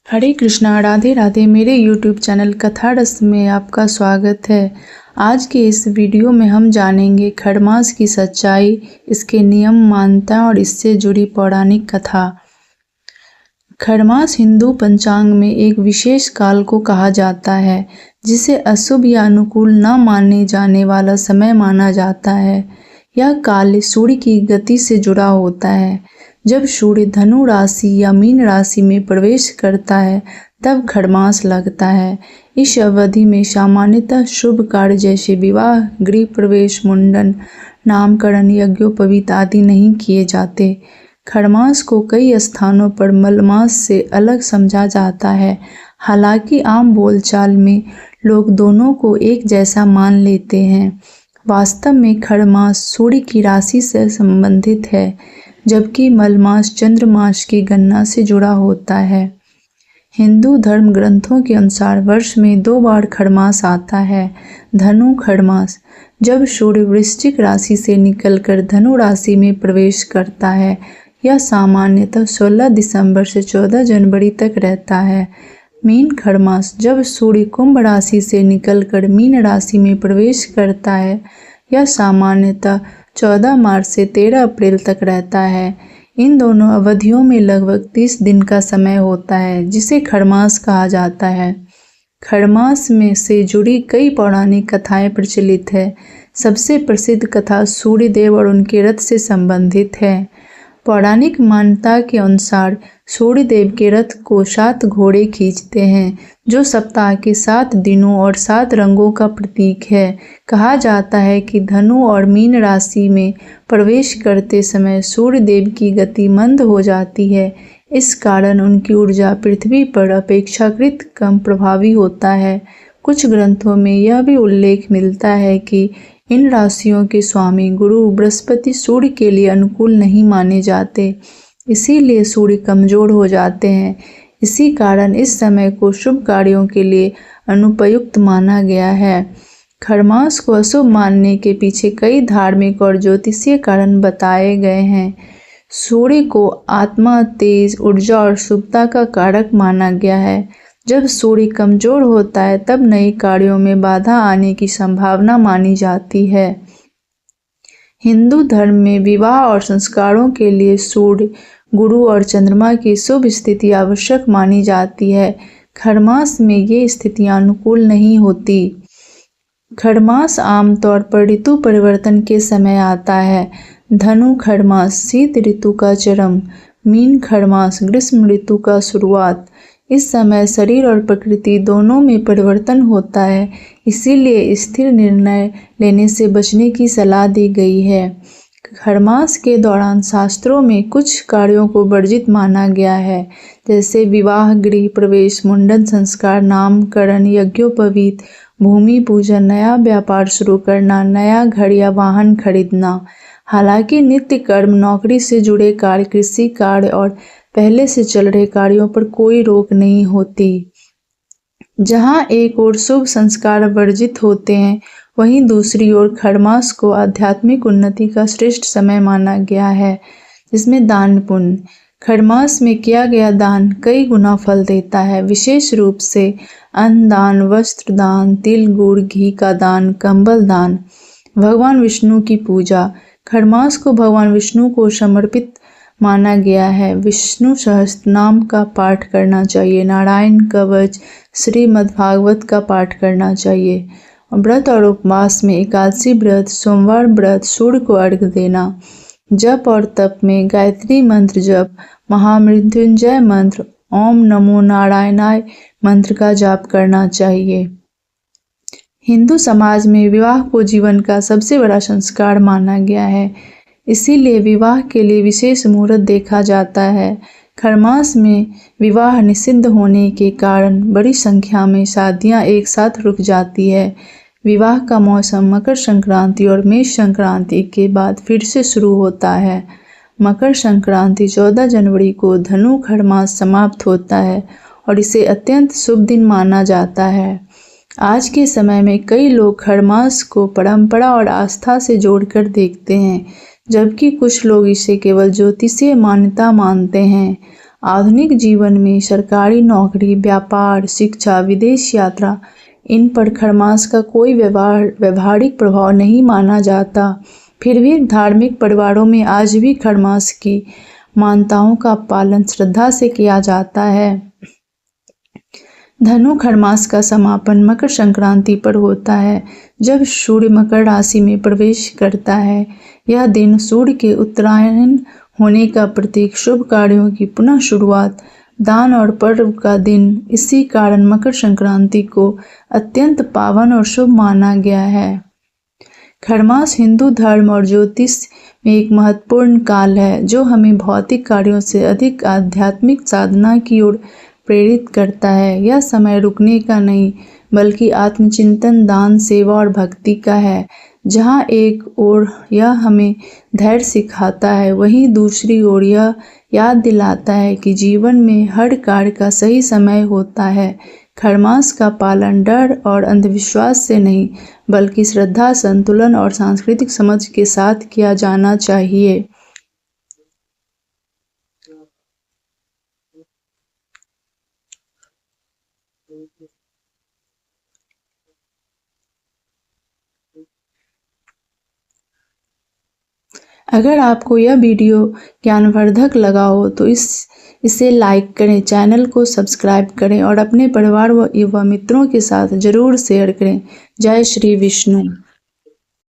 हरे कृष्णा, राधे राधे। मेरे YouTube channel कथा रस में आपका स्वागत है। आज के इस वीडियो में हम जानेंगे खरमास की सच्चाई, इसके नियम, मान्यता और इससे जुड़ी पौराणिक कथा। खरमास हिंदू पंचांग में एक विशेष काल को कहा जाता है, जिसे अशुभ या अनुकूल न माने जाने वाला समय माना जाता है। यह काल सूर्य की गति से जुड़ा होता है। जब सूर्य धनु राशि या मीन राशि में प्रवेश करता है तब खरमास लगता है। इस अवधि में सामान्यतः शुभ कार्य जैसे विवाह, गृह प्रवेश, मुंडन, नामकरण, यज्ञोपवीत आदि नहीं किए जाते। खरमास को कई स्थानों पर मलमास से अलग समझा जाता है। हालांकि आम बोलचाल में लोग दोनों को एक जैसा मान लेते हैं। वास्तव में खरमास सूर्य की राशि से संबंधित है, जबकि मलमास चंद्रमास की गणना से जुड़ा होता है। हिंदू धर्म ग्रंथों के अनुसार वर्ष में 2 बार खरमास आता है। धनु खरमास, जब सूर्य वृश्चिक राशि से निकलकर धनु राशि में प्रवेश करता है। यह सामान्यतः 16 दिसंबर से 14 जनवरी तक रहता है। मीन खरमास, जब सूर्य कुंभ राशि से निकलकर मीन राशि में प्रवेश करता है। यह सामान्यतः 14 मार्च से 13 अप्रैल तक रहता है। इन दोनों अवधियों में लगभग 30 दिन का समय होता है, जिसे खरमास कहा जाता है। खरमास में से जुड़ी कई पौराणिक कथाएं प्रचलित है। सबसे प्रसिद्ध कथा सूर्यदेव और उनके रथ से संबंधित है। पौराणिक मान्यता के अनुसार सूर्यदेव के रथ को 7 घोड़े खींचते हैं, जो सप्ताह के 7 दिनों और 7 रंगों का प्रतीक है। कहा जाता है कि धनु और मीन राशि में प्रवेश करते समय सूर्यदेव की गति मंद हो जाती है। इस कारण उनकी ऊर्जा पृथ्वी पर अपेक्षाकृत कम प्रभावी होता है। कुछ ग्रंथों में यह भी उल्लेख मिलता है कि इन राशियों के स्वामी गुरु बृहस्पति सूर्य के लिए अनुकूल नहीं माने जाते, इसीलिए सूर्य कमजोर हो जाते हैं। इसी कारण इस समय को शुभ कार्यों के लिए अनुपयुक्त माना गया है। खरमास को अशुभ मानने के पीछे कई धार्मिक और ज्योतिषीय कारण बताए गए हैं। सूर्य को आत्मा, तेज, ऊर्जा और शुभता का कारक माना गया है। जब सूर्य कमजोर होता है तब नए कार्यों में बाधा आने की संभावना मानी जाती है। हिंदू धर्म में विवाह और संस्कारों के लिए सूर्य, गुरु और चंद्रमा की शुभ स्थिति आवश्यक मानी जाती है। खरमास में ये स्थितियां अनुकूल नहीं होती। खरमास आमतौर पर ऋतु परिवर्तन के समय आता है। धनु खरमास शीत ऋतु का चरम, मीन खरमास ग्रीष्म ऋतु का शुरुआत। इस समय शरीर और प्रकृति दोनों में परिवर्तन होता है, इसीलिए स्थिर निर्णय लेने से बचने की सलाह दी गई है। खरमास के दौरान शास्त्रों में कुछ कार्यों को वर्जित माना गया है, जैसे विवाह, गृह प्रवेश, मुंडन संस्कार, नामकरण, यज्ञोपवीत, भूमि पूजन, नया व्यापार शुरू करना, नया घर या वाहन खरीदना। हालांकि नित्य कर्म, नौकरी से जुड़े कार्य, कृषि कार्य और पहले से चल रहे कार्यों पर कोई रोक नहीं होती। जहां एक ओर शुभ संस्कार वर्जित होते हैं, वहीं दूसरी ओर खरमास को आध्यात्मिक उन्नति का श्रेष्ठ समय माना गया है, जिसमें दान पुण्य। खरमास में किया गया दान कई गुना फल देता है, विशेष रूप से अन्न दान, वस्त्र दान, तिल, गुड़, घी का दान, कंबल दान। भगवान विष्णु की पूजा, खरमास को भगवान विष्णु को समर्पित माना गया है। विष्णु सहस्त्र नाम का पाठ करना चाहिए, नारायण कवच, श्रीमद्भागवत का पाठ करना चाहिए। व्रत और उपवास में एकादशी व्रत, सोमवार व्रत, सूर्य को अर्घ्य देना। जप और तप में गायत्री मंत्र जप, महामृत्युंजय मंत्र, ओम नमो नारायणाय मंत्र का जाप करना चाहिए। हिंदू समाज में विवाह को जीवन का सबसे बड़ा संस्कार माना गया है, इसीलिए विवाह के लिए विशेष मुहूर्त देखा जाता है। खरमास में विवाह निषिद्ध होने के कारण बड़ी संख्या में शादियां एक साथ रुक जाती है। विवाह का मौसम मकर संक्रांति और मेष संक्रांति के बाद फिर से शुरू होता है। मकर संक्रांति 14 जनवरी को धनु खरमास समाप्त होता है और इसे अत्यंत शुभ दिन माना जाता है। आज के समय में कई लोग खरमास को परंपरा और आस्था से जोड़कर देखते हैं, जबकि कुछ लोग इसे केवल ज्योतिषीय मान्यता मानते हैं। आधुनिक जीवन में सरकारी नौकरी, व्यापार, शिक्षा, विदेश यात्रा, इन पर खरमास का कोई व्यवहारिक प्रभाव नहीं माना जाता। फिर भी धार्मिक परिवारों में आज भी खरमास की मान्यताओं का पालन श्रद्धा से किया जाता है। धनु खरमास का समापन मकर संक्रांति पर होता है, जब सूर्य मकर राशि में प्रवेश करता है। यह दिन सूर्य के उत्तरायण होने का प्रतीक, शुभ कार्यों की पुनः शुरुआत, दान और पर्व का दिन। इसी कारण मकर संक्रांति को अत्यंत पावन और शुभ माना गया है। खरमास हिंदू धर्म और ज्योतिष में एक महत्वपूर्ण काल है, जो हमें भौतिक कार्यों से अधिक आध्यात्मिक साधना की ओर प्रेरित करता है। यह समय रुकने का नहीं, बल्कि आत्मचिंतन, दान, सेवा और भक्ति का है। जहाँ एक ओर यह हमें धैर्य सिखाता है, वहीं दूसरी ओर यह याद दिलाता है कि जीवन में हर कार्य का सही समय होता है। खरमास का पालन डर और अंधविश्वास से नहीं, बल्कि श्रद्धा, संतुलन और सांस्कृतिक समझ के साथ किया जाना चाहिए। अगर आपको यह वीडियो ज्ञानवर्धक लगा हो तो इसे लाइक करें, चैनल को सब्सक्राइब करें और अपने परिवार व युवा मित्रों के साथ जरूर शेयर करें। जय श्री विष्णु।